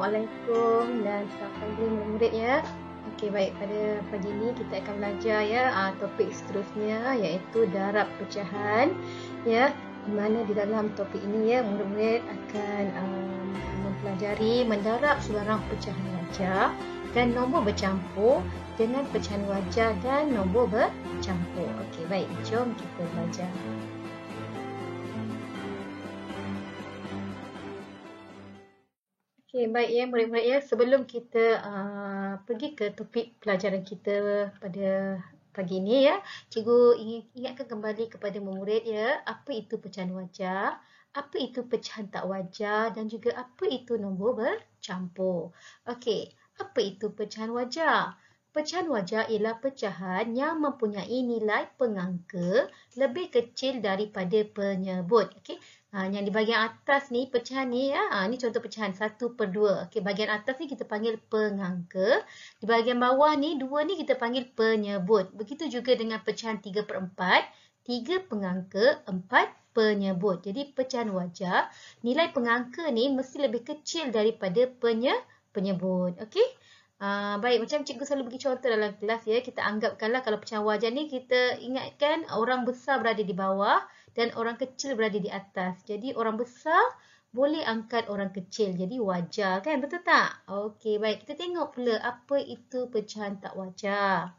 Assalamualaikum dan selamat pagi murid-murid ya. Okey, baik, pada pagi ini kita akan belajar ya topik seterusnya iaitu darab pecahan ya. Di mana di dalam topik ini ya murid-murid akan mempelajari mendarab sebarang pecahan wajah dan nombor bercampur dengan pecahan wajah dan nombor bercampur. Okey, baik, jom kita belajar. Okay, baik ya murid-murid ya, sebelum kita pergi ke topik pelajaran kita pada pagi ini ya, cikgu ingin ingatkan kembali kepada murid ya, apa itu pecahan wajah, apa itu pecahan tak wajah dan juga apa itu nombor bercampur. Okey, apa itu pecahan wajah? Pecahan wajah ialah pecahan yang mempunyai nilai pengangka lebih kecil daripada penyebut. Okey. Yang di bahagian atas ni, pecahan ni ya, ni contoh pecahan 1/2. Okey, bahagian atas ni kita panggil pengangka. Di bahagian bawah ni, 2 ni kita panggil penyebut. Begitu juga dengan pecahan 3/4, 3 pengangka, 4 penyebut. Jadi pecahan wajah, nilai pengangka ni mesti lebih kecil daripada penyebut. Okey? Baik, macam cikgu selalu bagi contoh dalam kelas ya, kita anggapkanlah kalau pecahan wajah ni kita ingatkan orang besar berada di bawah dan orang kecil berada di atas. Jadi orang besar boleh angkat orang kecil. Jadi wajar kan? Betul tak? Okey, baik. Kita tengok pula apa itu pecahan tak wajar.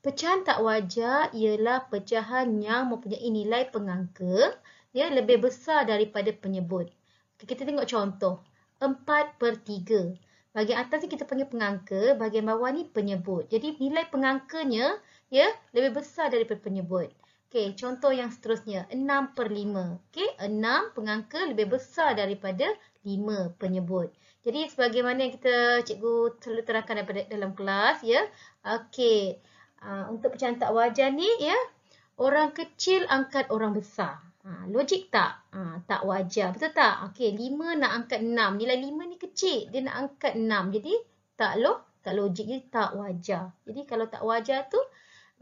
Pecahan tak wajar ialah pecahan yang mempunyai nilai pengangka ya lebih besar daripada penyebut. Kita tengok contoh. 4/3. Bahagian atas ni kita panggil pengangka, bahagian bawah ni penyebut. Jadi nilai pengangkanya ya lebih besar daripada penyebut. Okey, contoh yang seterusnya 6/5. Okey, 6 pengangka lebih besar daripada 5 penyebut. Jadi sebagaimana yang cikgu selalu terangkan daripada dalam kelas ya. Okey, untuk pecahan tak wajar ni ya, orang kecil angkat orang besar. Logik tak? Tak wajar. Betul tak? Okey, 5 nak angkat 6. Nilai 5 ni kecil. Dia nak angkat 6. Jadi tak logik. Jadi tak wajar. Jadi kalau tak wajar tu,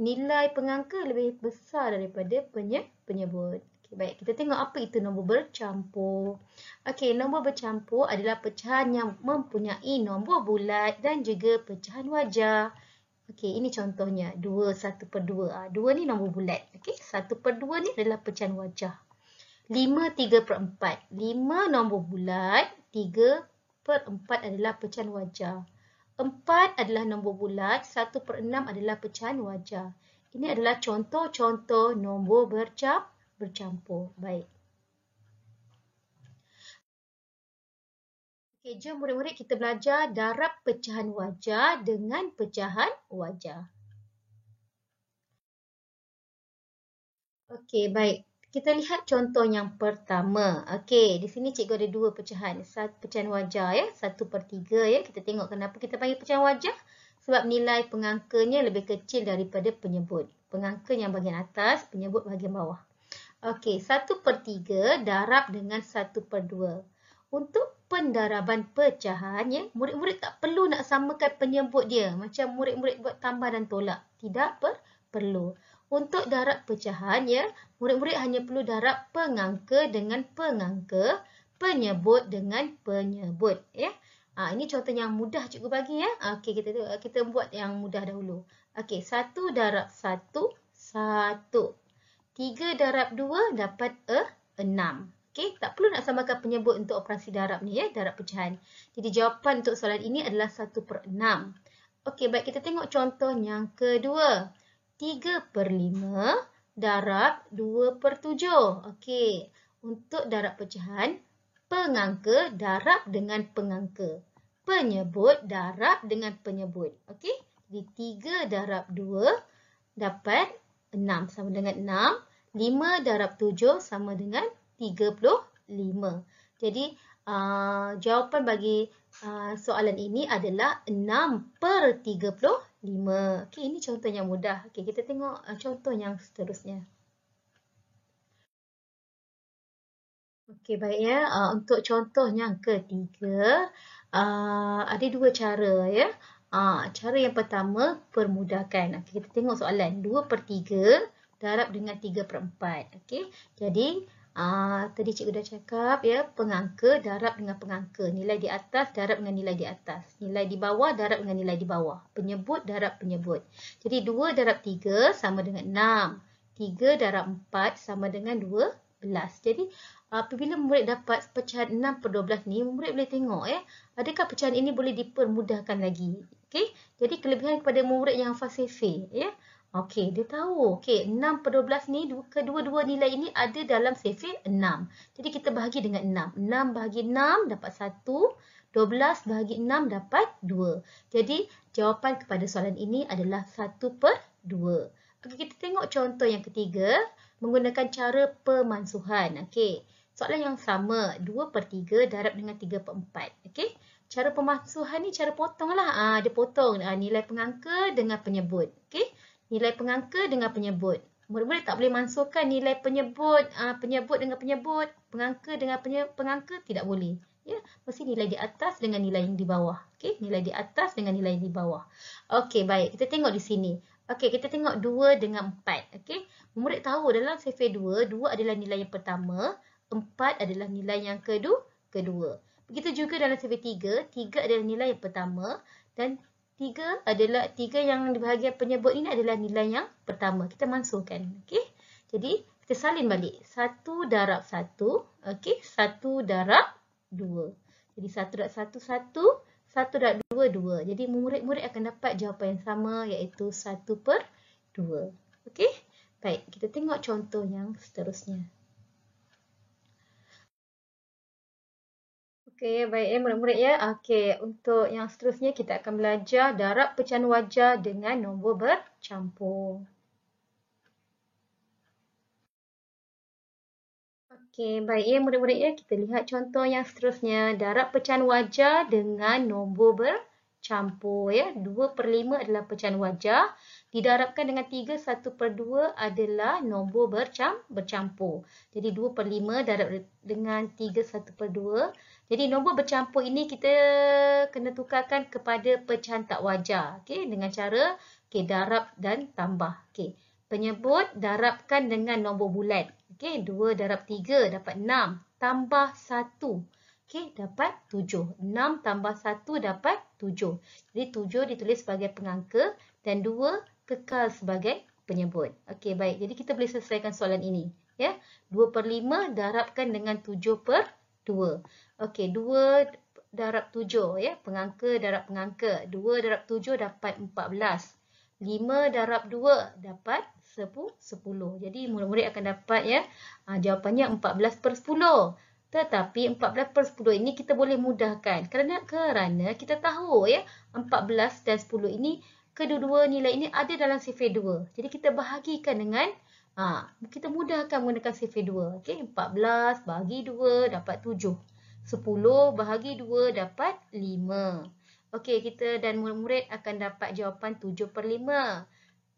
nilai pengangka lebih besar daripada penyebut. Okay, baik, kita tengok apa itu nombor bercampur. Okey, nombor bercampur adalah pecahan yang mempunyai nombor bulat dan juga pecahan wajah. Okey, ini contohnya 2 1/2. 2 ni nombor bulat. Okey, 1/2 ni adalah pecahan wajah. 5 3/4. 5 nombor bulat, 3/4 adalah pecahan wajah. 4 adalah nombor bulat, 1/6 adalah pecahan wajah. Ini adalah contoh-contoh nombor bercampur. Baik. Okey, jom murid-murid kita belajar darab pecahan wajah dengan pecahan wajah. Okey, baik. Kita lihat contoh yang pertama. Okey, di sini cikgu ada 2 pecahan. Pecahan wajah ya, 1/3 ya. Kita tengok kenapa kita panggil pecahan wajah. Sebab nilai pengangkanya lebih kecil daripada penyebut. Pengangka yang bahagian atas, penyebut bahagian bawah. Okey, 1/3 darab dengan 1/2. Untuk pendaraban pecahan ya, murid-murid tak perlu nak samakan penyebut dia. Macam murid-murid buat tambah dan tolak. Tidak perlu. Untuk darab pecahan ya, murid-murid hanya perlu darab pengangka dengan pengangka, penyebut dengan penyebut ya. Ini contoh yang mudah cikgu bagi ya. Okey, kita buat yang mudah dahulu. Okey, 1 darab 1 1. 3 darab 2 dapat 6. Okey, tak perlu nak samakan penyebut untuk operasi darab ni ya, darab pecahan. Jadi jawapan untuk soalan ini adalah 1/6. Okey, baik, kita tengok contoh yang kedua. 3/5 darab 2/7. Okey, untuk darab pecahan, pengangka darab dengan pengangka. Penyebut darab dengan penyebut. Okey, jadi 3 darab 2 dapat 6 sama dengan 6. 5 darab 7 sama dengan 35. Jadi jawapan bagi soalan ini adalah 6/35. Okey, ini contoh yang mudah. Okey, kita tengok contoh yang seterusnya. Okey, baik ya. Untuk contoh yang ketiga, ada 2 cara ya. Cara yang pertama, permudahkan. Okey, kita tengok soalan. 2/3 darab dengan 3/4. Okey, jadi Tadi cikgu dah cakap ya, pengangka darab dengan pengangka. Nilai di atas darab dengan nilai di atas. Nilai di bawah darab dengan nilai di bawah. Penyebut darab penyebut. Jadi 2 darab 3 sama dengan 6. 3 darab 4 sama dengan 12. Jadi apabila murid dapat pecahan 6 per 12 ni, murid boleh tengok ya, adakah pecahan ini boleh dipermudahkan lagi. Okey. Jadi kelebihan kepada murid yang hafal sefe ya. Okey, dia tahu. Okey, 6 per 12 ni, kedua-dua nilai ini ada dalam sefe 6. Jadi kita bahagi dengan 6. 6 bahagi 6 dapat 1. 12 bahagi 6 dapat 2. Jadi jawapan kepada soalan ini adalah 1 per 2. Okey, kita tengok contoh yang ketiga menggunakan cara pemansuhan. Okey, soalan yang sama, 2 per 3 darab dengan 3 per 4. Okey, cara pemansuhan ni cara potong lah. Dia potong nilai pengangka dengan penyebut. Okey, nilai pengangka dengan penyebut. Murid-murid tak boleh mansuhkan nilai penyebut, penyebut dengan penyebut, pengangka dengan pengangka, tidak boleh. Ya, mesti nilai di atas dengan nilai yang di bawah. Okey, nilai di atas dengan nilai yang di bawah. Okey, baik. Kita tengok di sini. Okey, kita tengok 2 dengan 4. Okey, murid tahu dalam sefe 2, 2 adalah nilai yang pertama, 4 adalah nilai yang kedua. Begitu juga dalam sefe 3, 3 adalah nilai yang pertama dan 3 yang di bahagian penyebut ini adalah nilai yang pertama. Kita mansuhkan. Okey, jadi kita salin balik. 1 darab 1. Okey, 1 darab 2. Jadi 1 darab 1, 1. 1 darab 2, 2. Jadi murid-murid akan dapat jawapan yang sama iaitu 1 per 2. Okey, baik. Kita tengok contoh yang seterusnya. Okey, baik murid-murid ya. Okey, untuk yang seterusnya kita akan belajar darab pecahan wajah dengan nombor bercampur. Okey, baik ya murid-murid ya. Kita lihat contoh yang seterusnya. Darab pecahan wajah dengan nombor bercampur ya. 2 per 5 adalah pecahan wajah. Didarabkan dengan 3, 1 per 2 adalah nombor bercampur. Jadi 2 per 5 darab dengan 3, 1 per 2. Jadi nombor bercampur ini kita kena tukarkan kepada pecahan tak wajar. Okey, dengan cara darab dan tambah. Okey, penyebut darabkan dengan nombor bulat. Okey, 2 darab 3 dapat 6 tambah 1. Okey, dapat 7. 6 tambah 1 dapat 7. Jadi 7 ditulis sebagai pengangka dan 2 kekal sebagai penyebut. Okey, baik. Jadi kita boleh selesaikan soalan ini. Ya, 2 per 5 darabkan dengan 7 per 2. Okey, 2 darab 7 ya, pengangka darab pengangka. 2 darab 7 dapat 14. 5 darab 2 dapat 10. Jadi murid-murid akan dapat ya, jawapannya 14 per 10. Tetapi 14 per 10 ini kita boleh mudahkan. Kerana kita tahu ya, 14 dan 10 ini, kedua-dua nilai ini ada dalam sefe 2. Jadi kita bahagikan dengan, kita mudahkan menggunakan sefe 2. Okey, 14 bahagi 2 dapat 7. 10 bahagi 2 dapat 5. Okey, kita dan murid-murid akan dapat jawapan 7 per 5.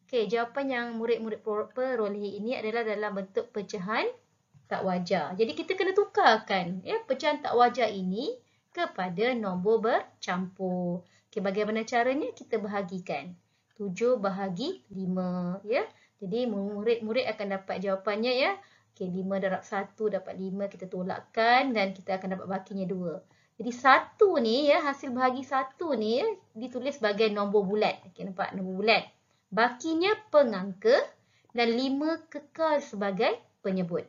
Okey, jawapan yang murid-murid peroleh ini adalah dalam bentuk pecahan tak wajar. Jadi kita kena tukarkan ya, pecahan tak wajar ini kepada nombor bercampur. Okey, bagaimana caranya? Kita bahagikan. 7 bahagi 5 ya. Jadi murid-murid akan dapat jawapannya ya. Okey, 5 darab 1 dapat 5, kita tolakkan dan kita akan dapat bahaginya 2. Jadi 1 ni ya, hasil bahagi 1 ni ya, ditulis sebagai nombor bulat. Okey, nampak nombor bulat. Bakinya pengangka dan 5 kekal sebagai penyebut.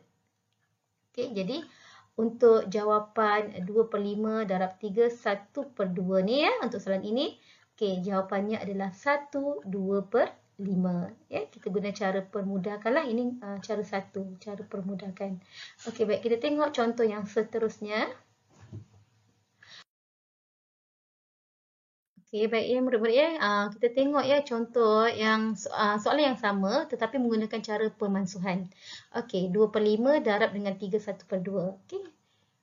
Okey, jadi untuk jawapan 2 per 5 darab 3, 1 per 2 ni ya, untuk soalan ini. Okey, jawapannya adalah 1, 2 per 5. Ya, kita guna cara permudahkanlah. Ini cara 1, cara permudahkan. Okey, baik, kita tengok contoh yang seterusnya. Okey, baik ya murid-murid ya. Kita tengok ya contoh yang soalan yang sama tetapi menggunakan cara pemansuhan. Okey, 2 per 5 darab dengan 3, 1 per 2. Okey,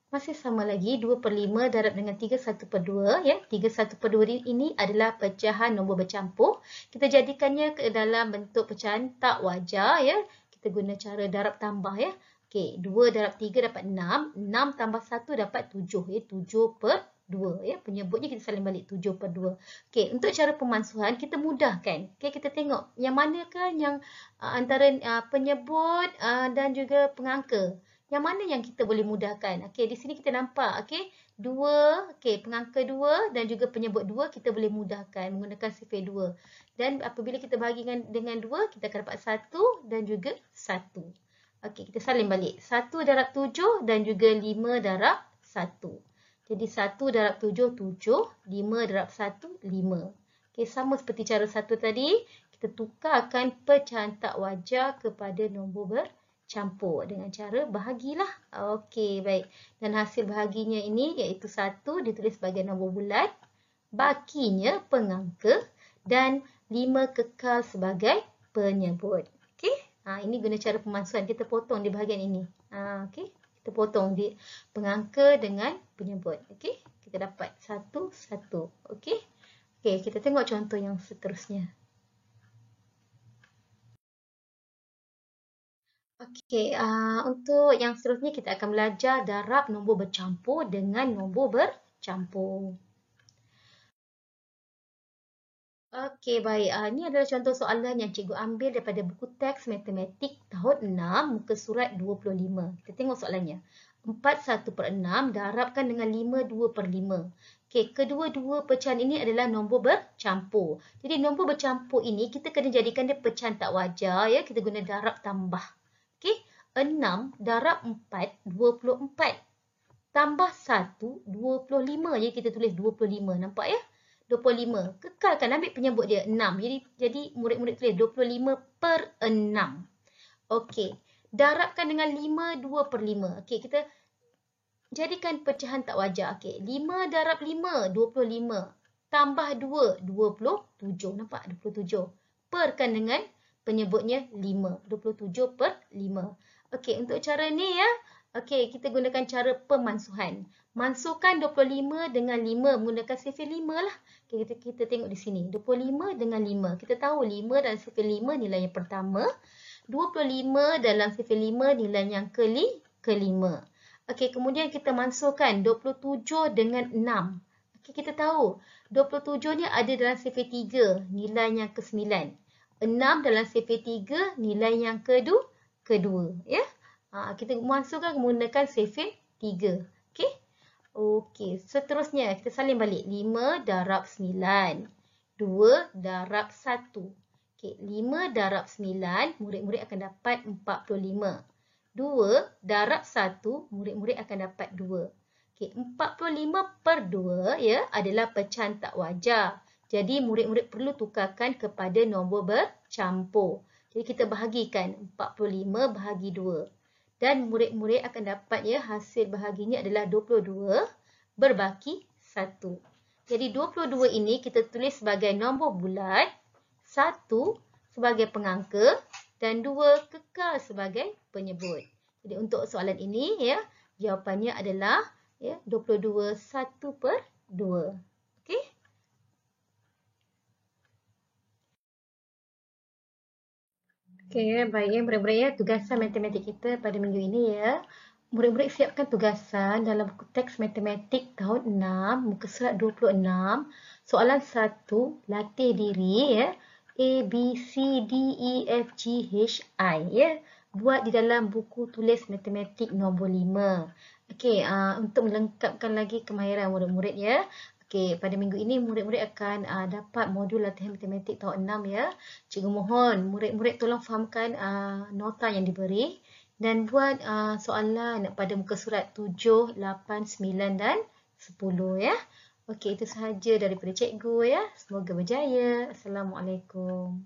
masih sama lagi. 2 per 5 darab dengan 3, 1 per 2. Ya, 3, 1 per 2 ini adalah pecahan nombor bercampur. Kita jadikannya ke dalam bentuk pecahan tak wajar. Ya, kita guna cara darab tambah ya. Okey, 2 darab 3 dapat 6. 6 tambah 1 dapat 7. Ya, 7 per 2 ya, penyebutnya kita salin balik 7 per 2. Okey, untuk cara pemansuhan kita mudahkan. Okey, kita tengok yang manakah yang antara penyebut dan juga pengangka. Yang mana yang kita boleh mudahkan? Okey, di sini kita nampak, okey, 2, okey, pengangka 2 dan juga penyebut 2 kita boleh mudahkan menggunakan sifar 2. Dan apabila kita bahagikan dengan 2, kita akan dapat 1 dan juga 1. Okey, kita salin balik. 1 darab 7 dan juga 5 darab 1. Jadi 1 darab 7, 7. 5 darab 1, 5. Okey, sama seperti cara 1 tadi. Kita tukarkan pecahan tak wajar kepada nombor bercampur dengan cara bahagilah. Okey, baik. Dan hasil bahaginya ini iaitu 1 ditulis sebagai nombor bulat, bakinya pengangka dan 5 kekal sebagai penyebut. Okey. Ini guna cara pemansuhan. Kita potong di bahagian ini. Okey. Kita potong di pengangka dengan penyebut. Okey. Kita dapat 1, 1. Okey. Okey, kita tengok contoh yang seterusnya. Okey, untuk yang seterusnya kita akan belajar darab nombor bercampur dengan nombor bercampur. Okey, baik. Ini adalah contoh soalan yang cikgu ambil daripada buku teks matematik tahun 6, muka surat 25. Kita tengok soalannya. 41/6 darabkan dengan 52/5. Okey, kedua-dua pecahan ini adalah nombor bercampur. Jadi nombor bercampur ini kita kena jadikan dia pecahan tak wajar ya. Kita guna darab tambah. Okey, 6 darab 4, 24. Tambah 1, 25. Jadi kita tulis 25. Nampak ya? 25. Kekalkan, ambil penyebut dia 6. Jadi murid-murid tulis 25/6. Okey. Darabkan dengan 5, 2/5. Okey, kita jadikan pecahan tak wajar. Okey, 5 darab 5, 25. Tambah 2, 27. Nampak? 27. Perkan dengan penyebutnya 5. 27/5. Okey, untuk cara ni ya. Okey, kita gunakan cara pemansuhan. Mansuhkan 25 dengan 5 menggunakan sifar 5 lah. Okay, kita tengok di sini. 25 dengan 5. Kita tahu 5 dalam sifar 5 nilai yang pertama. 25 dalam sifar 5 nilai yang kelima. Okey, kemudian kita mansuhkan 27 dengan 6. Okey, kita tahu 27 ni ada dalam sifar 3, nilai yang ke-9. 6 dalam sifar 3, nilai yang kedua. Ya? Kita mansuhkan menggunakan sifar 3. Okey? Okey, seterusnya kita salin balik. 5 darab 9. 2 darab 1. Okey, 5 darab 9, murid-murid akan dapat 45. 2 darab 1, murid-murid akan dapat 2. Okey, 45/2 ya adalah pecahan tak wajar. Jadi murid-murid perlu tukarkan kepada nombor bercampur. Jadi kita bahagikan 45 bahagi 2. Dan murid-murid akan dapat ya hasil bahaginya adalah 22 berbaki 1. Jadi 22 ini kita tulis sebagai nombor bulat, 1 sebagai pengangka dan 2 kekal sebagai penyebut. Jadi untuk soalan ini ya jawapannya adalah ya 22 1/2. Okey? Okey, baik ya murid-murid ya, tugasan matematik kita pada minggu ini ya. Murid-murid siapkan tugasan dalam buku teks matematik tahun 6, muka surat 26. Soalan 1, latih diri ya. A, B, C, D, E, F, G, H, I ya. Buat di dalam buku tulis matematik nombor 5. Okey, untuk melengkapkan lagi kemahiran murid-murid ya. Okey, pada minggu ini murid-murid akan dapat modul latihan matematik tahun 6 ya. Cikgu mohon murid-murid tolong fahamkan nota yang diberi dan buat soalan pada muka surat 7, 8, 9 dan 10 ya. Okey, itu sahaja daripada cikgu ya. Semoga berjaya. Assalamualaikum.